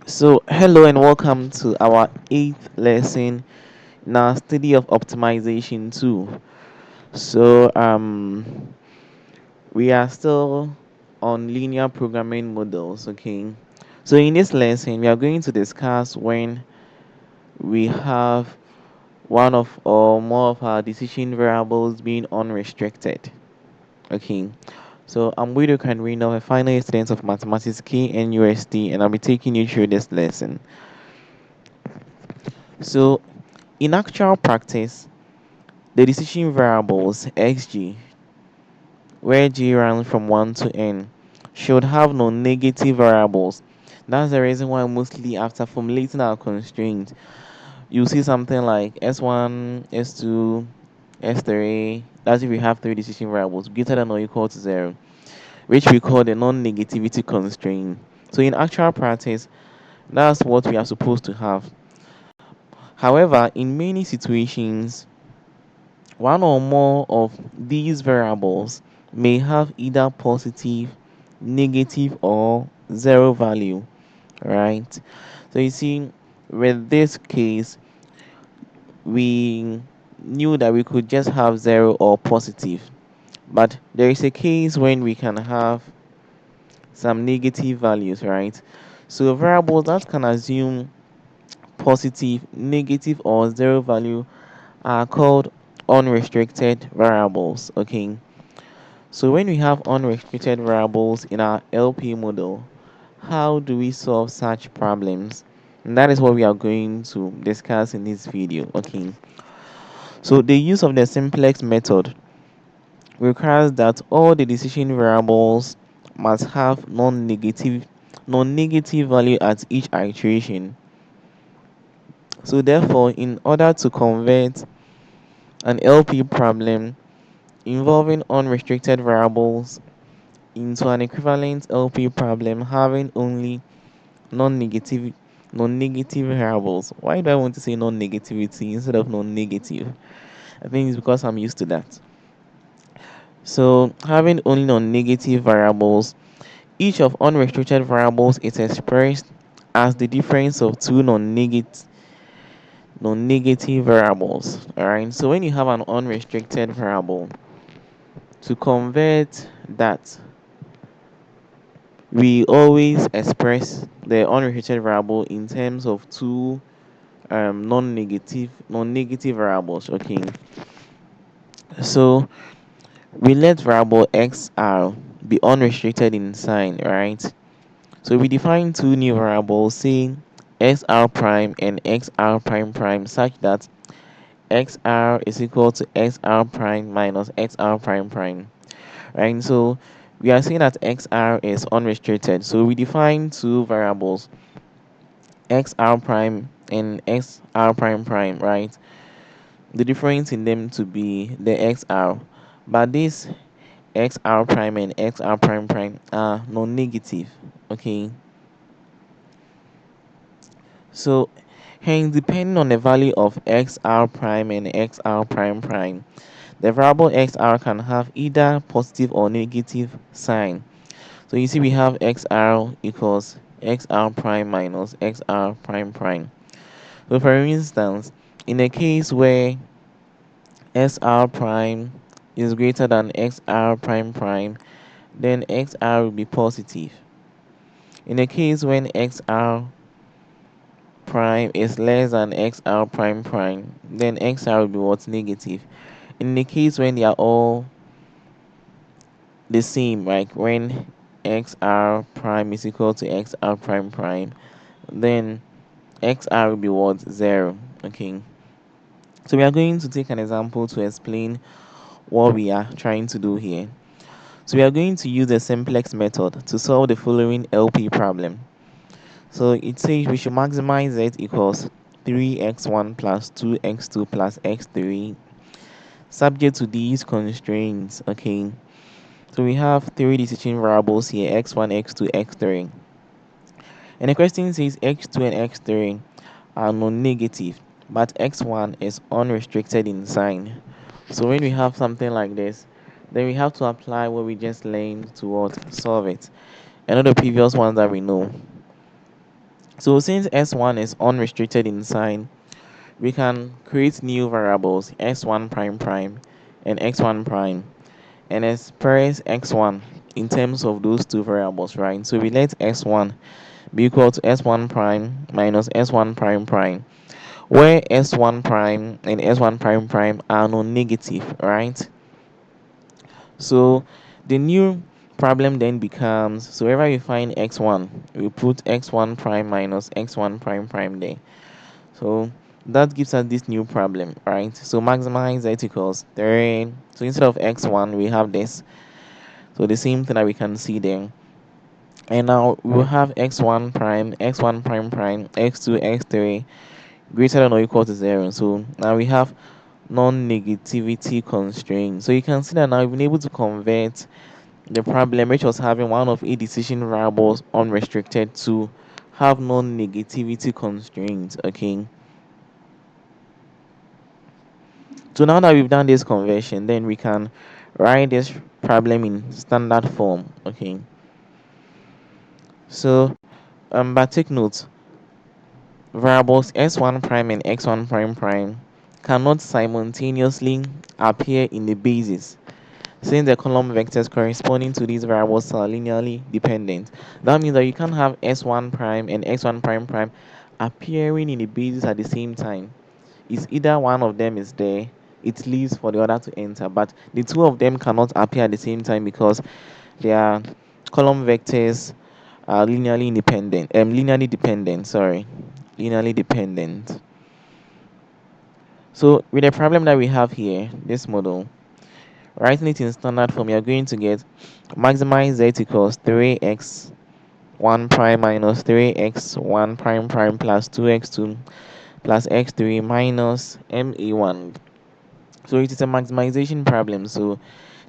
So, hello and welcome to our eighth lesson in our study of optimization 2. So, we are still on linear programming models, okay? So, in this lesson, we are going to discuss when we have one of or more of our decision variables being unrestricted, okay? So, I'm Widow Canrino, a final year student of Mathematics KNUST, and I'll be taking you through this lesson. So, in actual practice, the decision variables xg, where g runs from 1 to n, should have no negative variables. That's the reason why mostly after formulating our constraint, you see something like s1, s2, s3. That's if we have three decision variables greater than or equal to 0, which we call the non-negativity constraint. So in actual practice, that's what we are supposed to have. However, in many situations, one or more of these variables may have either positive, negative, or zero value, right? So you see, with this case, we knew that we could just have zero or positive, but there is a case when we can have some negative values, right? So variables that can assume positive, negative, or zero value are called unrestricted variables, okay? So when we have unrestricted variables in our LP model, how do we solve such problems? And that is what we are going to discuss in this video. Okay. So the use of the simplex method requires that all the decision variables must have non-negative value at each iteration. So therefore, in order to convert an LP problem involving unrestricted variables into an equivalent LP problem having only non-negative non-negative variables. Why do I want to say non-negativity instead of non-negative? I think it's because I'm used to that. So having only non-negative variables, each of unrestricted variables is expressed as the difference of two non-negative variables. Alright. So when you have an unrestricted variable, to convert that, we always express the unrestricted variable in terms of two non-negative variables. Okay, so we let variable xr be unrestricted in sign, right? So we define two new variables, say xr prime and xr prime prime, such that xr is equal to xr prime minus xr prime prime, right? So we are saying that xr is unrestricted, so we define two variables, xr prime and xr prime prime, right? The difference in them to be the xr, but this xr prime and xr prime prime are non-negative. Okay, so hence depending on the value of xr prime and xr prime prime, the variable xr can have either positive or negative sign. So you see we have xr equals xr prime minus xr prime prime. So for instance, in a case where SR prime is greater than XR prime prime, then XR will be positive. In a case when XR prime is less than XR prime prime, then XR will be what's negative. In the case when they are all the same, like when XR prime is equal to XR prime prime, then XR will be what? Zero. Okay. So we are going to take an example to explain what we are trying to do here. So we are going to use the simplex method to solve the following LP problem. So it says we should maximize z equals 3x1 plus 2x2 plus x3 subject to these constraints. Okay, so we have three decision variables here, x1, x2, x3. And the question says x2 and x3 are non-negative, but x1 is unrestricted in sign. So when we have something like this, then we have to apply what we just learned to what solve it. Another previous ones that we know. So since s1 is unrestricted in sign, we can create new variables s1 prime prime and x1 prime and express x1 in terms of those two variables, right? So we let s1 be equal to s1 prime minus s1 prime prime, where s1 prime and s1 prime prime are non-negative, right? So the new problem then becomes, so wherever we find x1, we put x1 prime minus x1 prime prime there. So that gives us this new problem, right? So maximize z equals 3. So instead of x1, we have this. So the same thing that we can see there. And now we will have x1 prime, x1 prime prime, x2, x3 greater than or equal to 0. So now we have non-negativity constraint. So you can see that now we've been able to convert the problem which was having one of a decision variables unrestricted to have non-negativity constraints. Okay. So now that we've done this conversion, then we can write this problem in standard form. Okay. So but take note, variables s1 prime and x1 prime prime cannot simultaneously appear in the basis, since the column vectors corresponding to these variables are linearly dependent. That means that you can't have s1 prime and x1 prime prime appearing in the basis at the same time. It's either one of them is there, it leaves for the other to enter, but the two of them cannot appear at the same time because their column vectors are linearly dependent, sorry, linearly dependent. So with the problem that we have here, this model, writing it in standard form, you're going to get maximize z equals 3x1 prime minus 3x1 prime prime plus 2x2 plus x3 minus ma1. So it is a maximization problem. So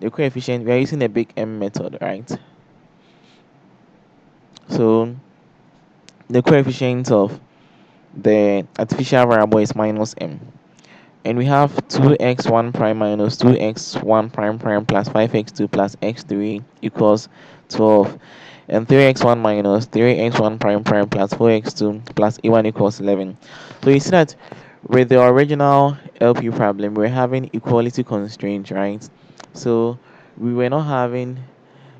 the coefficient, we are using the big M method, right? So the coefficient of the artificial variable is minus m. And we have 2x1 prime minus 2x1 prime prime plus 5x2 plus x3 equals 12. And 3x1 minus 3x1 prime prime plus 4x2 plus a1 equals 11. So you see that with the original LP problem, we're having equality constraints, right? So we were not having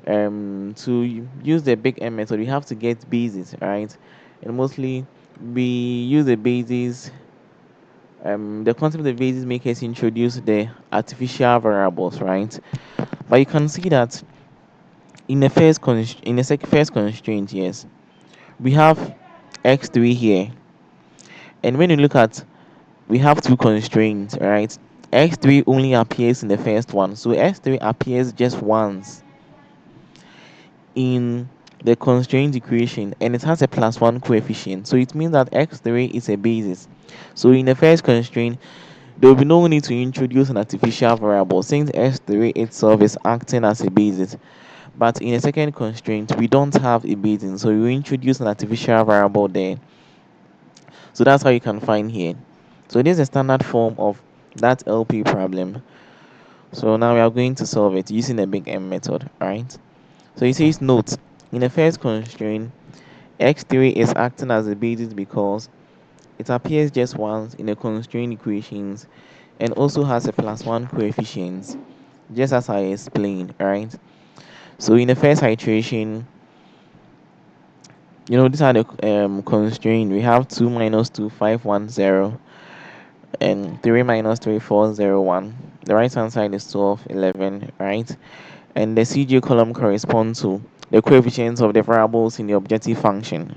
to use the big M method, we have to get bases, right? And mostly we use the bases. The concept of the basis make us introduce the artificial variables, right? But you can see that in the first constraint, yes, we have x3 here, and when you look at, we have two constraints, right? X3 only appears in the first one, so x3 appears just once in the constraint equation, and it has a plus one coefficient, so it means that x3 is a basis. So in the first constraint, there will be no need to introduce an artificial variable since x3 itself is acting as a basis. But in the second constraint, we don't have a basis, so we introduce an artificial variable there. So that's how you can find here. So this is a standard form of that LP problem. So now we are going to solve it using the big M method, right? So it says note, in the first constraint, x3 is acting as a basis because it appears just once in the constraint equations and also has a plus one coefficient, just as I explained, right? So in the first iteration, these are the constraint. We have 2 minus 2, 5, 1, 0, and 3 minus 3, 4, 0, 1. The right hand side is 12, 11, right? And the CJ column corresponds to the coefficients of the variables in the objective function.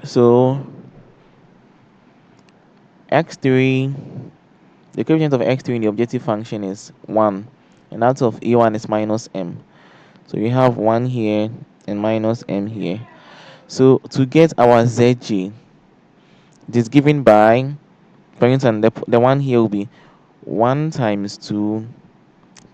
So x3, the coefficient of x3 in the objective function is 1, and that of a1 is minus m. So we have 1 here and minus m here. So to get our zg, it is given by, for instance, the one here will be 1 times 2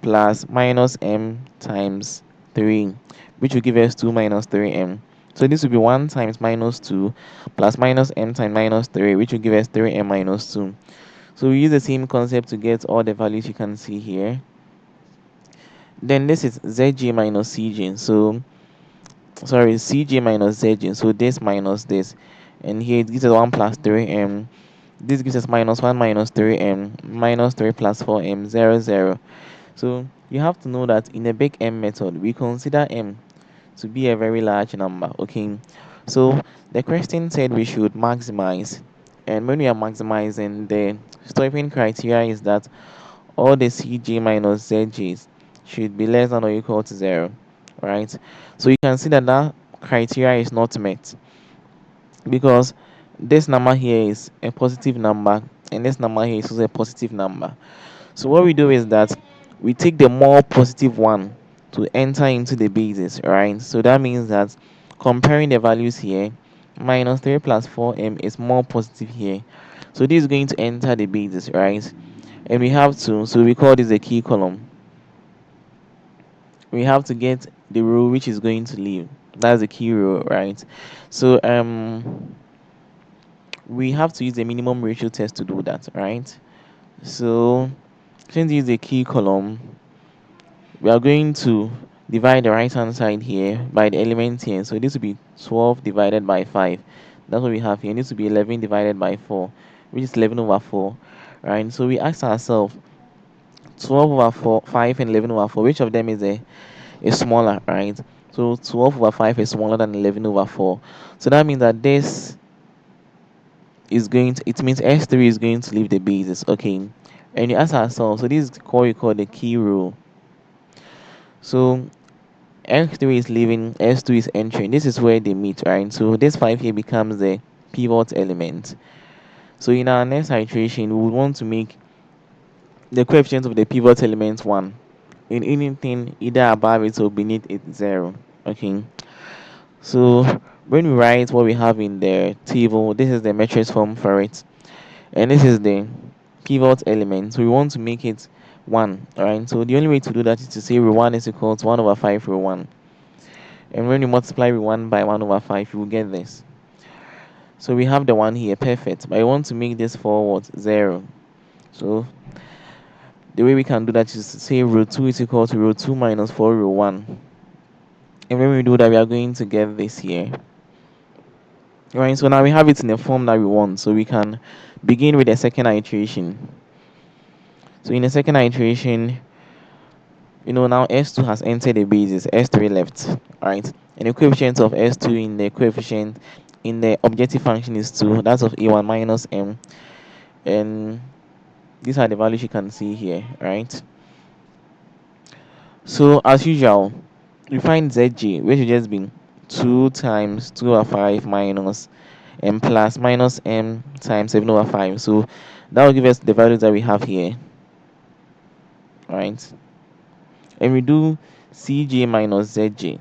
plus minus m times 3, which will give us 2 minus 3m. So this will be 1 times minus 2 plus minus m times minus 3, which will give us 3m minus 2. So we use the same concept to get all the values you can see here. Then this is zg minus cj. So sorry, Cj minus Zj, so this minus this, and here it gives us 1 plus 3m. This gives us minus 1 minus 3m minus 3 plus 4m 0 0. So you have to know that in a big M method, we consider m to be a very large number. Okay, so the question said we should maximize, and when we are maximizing, the stopping criteria is that all the Cj minus Zj's should be less than or equal to 0, right? So you can see that that criteria is not met, because this number here is a positive number and this number here is also a positive number. So what we do is that we take the more positive one to enter into the basis, right? So that means that comparing the values here, minus 3 plus 4m is more positive here. So this is going to enter the basis, right? And we have to, so we call this a key column. We have to get the row which is going to leave. That's the key row, right? So we have to use the minimum ratio test to do that, right? So since this is a key column, we are going to divide the right hand side here by the element here. So this will be 12 divided by 5. That's what we have here. It needs to be 11 divided by 4, which is 11 over 4, right? So we ask ourselves 12 over 4, 5 and 11 over 4, which of them is smaller, right? So 12 over 5 is smaller than 11 over 4. So that means that this is going to, it means S3 is going to leave the basis, okay? And you ask ourselves, so this is what we call the key rule. So X3 is leaving, S2 is entering. This is where they meet, right? So this 5 here becomes the pivot element. So in our next iteration, we would want to make the coefficient of the pivot element 1. In anything either above it or beneath it 0. Okay. So when we write what we have in the table, this is the matrix form for it. And this is the pivot element. So we want to make it 1. Alright. So the only way to do that is to say row 1 is equal to 1 over 5 row 1. And when you multiply row 1 by 1 over 5, you will get this. So we have the 1 here, perfect. But I want to make this forward 0. So the way we can do that is to say row 2 is equal to row 2 minus 4 row 1. And when we do that, we are going to get this here. Right, so now we have it in the form that we want. So we can begin with the second iteration. So in the second iteration, now S2 has entered the basis, S3 left, right? And the coefficient of S2 in the coefficient in the objective function is 2. That's of A1 minus M. And these are the values you can see here, right? So as usual, we find ZG, which will just be 2 times 2 over 5 minus M plus minus M times 7 over 5. So that will give us the values that we have here, right? And we do Cj minus Zj.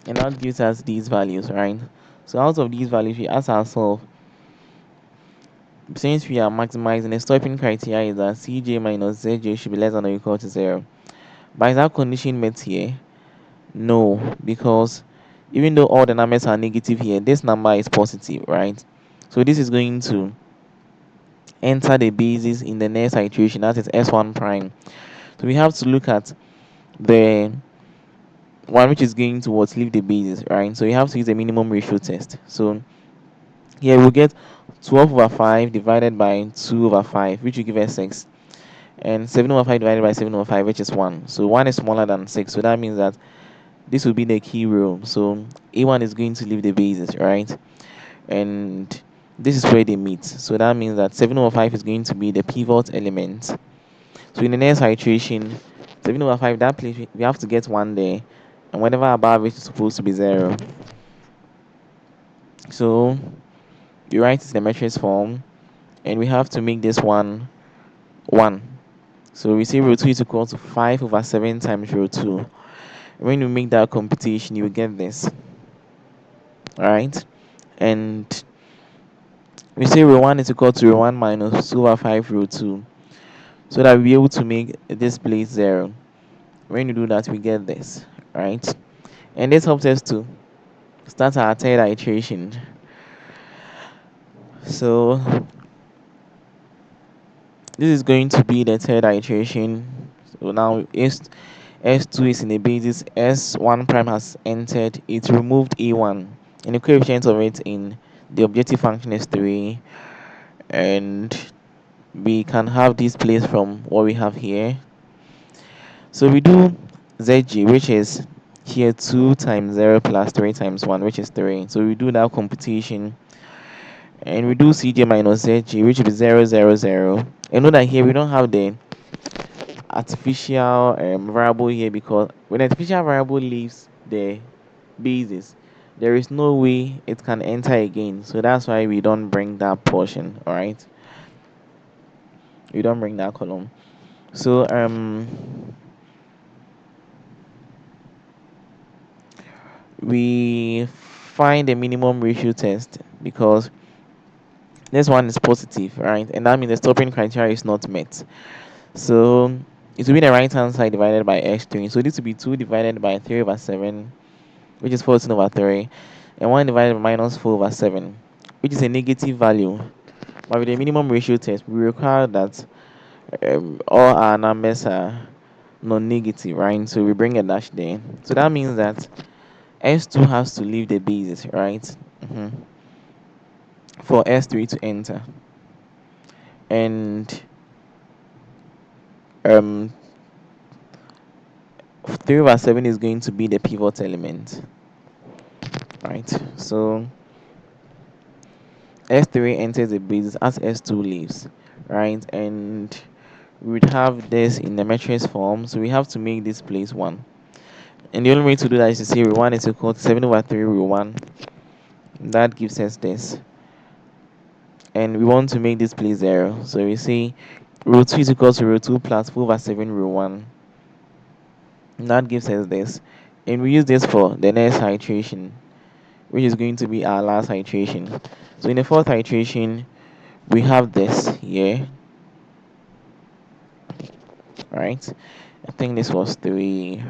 And that gives us these values, right? So out of these values, we ask ourselves, since we are maximizing, the stopping criteria is that Cj minus Zj should be less than or equal to 0. But is that condition met here? No, because even though all the numbers are negative here, this number is positive, right? So this is going to enter the basis in the next iteration, that is S1 prime. So we have to look at the one which is going towards leave the basis, right? So you have to use a minimum ratio test. So here we'll get 12 over 5 divided by 2 over 5, which will give us 6. And 7 over 5 divided by 7 over 5, which is 1. So 1 is smaller than 6. So that means that this will be the key row. So A1 is going to leave the basis, right? And this is where they meet. So that means that 7 over 5 is going to be the pivot element. So in the next iteration, 7 over 5, that place we have to get 1 there. And whatever above it is supposed to be 0. So you write it in the matrix form. And we have to make this one 1. So we say row 2 is equal to 5 over 7 times row 2. When you make that computation, you will get this. Alright? And we say row 1 is equal to row 1 minus 2 over 5 row 2. So that we'll be able to make this place 0. When you do that, we get this. Right? And this helps us to start our third iteration. So this is going to be the third iteration. So now S2 is in a basis, S1 prime has entered, it removed A1, and the coefficient of it in the objective function is 3, and we can have this place from what we have here. So we do ZG, which is here 2 times 0 plus 3 times 1, which is 3. So we do that computation, and we do CJ minus ZG, which will be 0, 0, 0. And note that here we don't have the artificial variable here, because when artificial variable leaves the basis, there is no way it can enter again. So that's why we don't bring that portion. All right, we don't bring that column. So we find the minimum ratio test, because this one is positive, right? And that means the stopping criteria is not met. So it will be the right hand side divided by x3. So this will be 2 divided by 3 over 7, which is 14 over 3, and 1 divided by minus 4 over 7, which is a negative value. But with the minimum ratio test, we require that all our numbers are non-negative, right? So we bring a dash there. So that means that S2 has to leave the basis, right? For S3 to enter. And um, 3 over 7 is going to be the pivot element, right? So S3 enters the basis as S2 leaves, right? And we would have this in the matrix form, so we have to make this place 1. And the only way to do that is to say row 1 is equal to 7 over 3 row 1. That gives us this. And we want to make this place 0. So we say row 2 is equal to row 2 plus 4 over 7 row 1. And that gives us this. And we use this for the next iteration, which is going to be our last iteration. So in the fourth iteration, we have this here, right? I think this was 3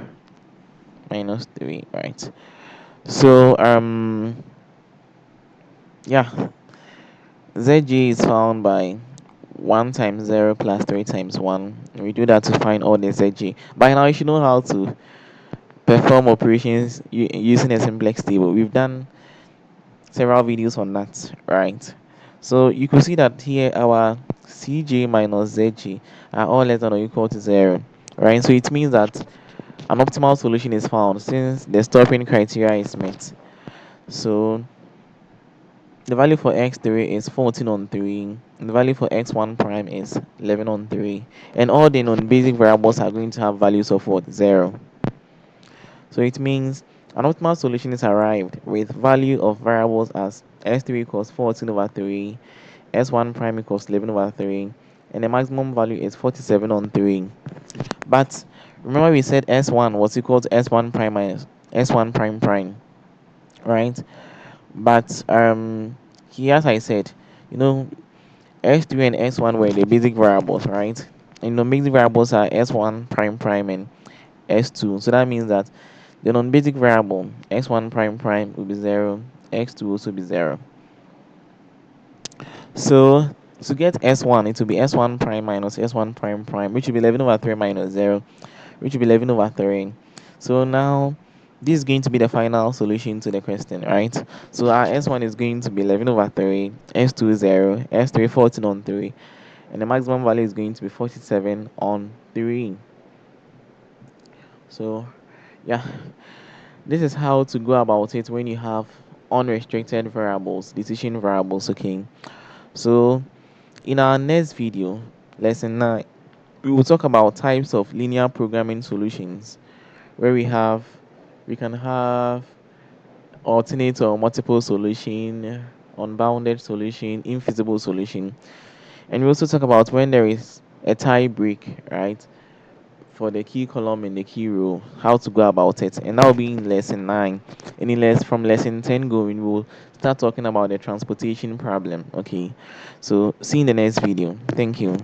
minus 3, right? So yeah, ZG is found by 1 times 0 plus 3 times 1. We do that to find all the ZG. By now, you should know how to perform operations using a simplex table. We've done several videos on that, right? So you could see that here our CJ minus ZG are all less than or equal to 0, right? So it means that an optimal solution is found since the stopping criteria is met. So the value for x3 is 14 on 3. The value for x1 prime is 11 on 3. And all the non-basic variables are going to have values of what? 0. So it means an optimal solution is arrived with value of variables as s3 equals 14 over 3, s1 prime equals 11 over 3, and the maximum value is 47 on 3. But remember we said s1 was equal to s1 prime minus s1 prime prime, right? But here, as I said, you know, s3 and s1 were the basic variables, right? And the basic variables are s1 prime prime and s2. So that means that the non-basic variable x1 prime prime will be 0, x2 will also be 0. So to get s1, it will be s1 prime minus s1 prime prime, which will be 11 over 3 minus 0, which will be 11 over 3. So now this is going to be the final solution to the question, right? So our s1 is going to be 11 over 3, s2 0, s3 14 on 3, and the maximum value is going to be 47 on 3. So yeah, this is how to go about it when you have unrestricted variables, decision variables, okay? So in our next video, lesson 9, we will talk about types of linear programming solutions, where we can have alternate or multiple solution, unbounded solution, infeasible solution. And we also talk about when there is a tie break, right? For the key column and the key row, how to go about it. And that will be in lesson 9. And from lesson 10 going, we'll start talking about the transportation problem. Okay. So see you in the next video. Thank you.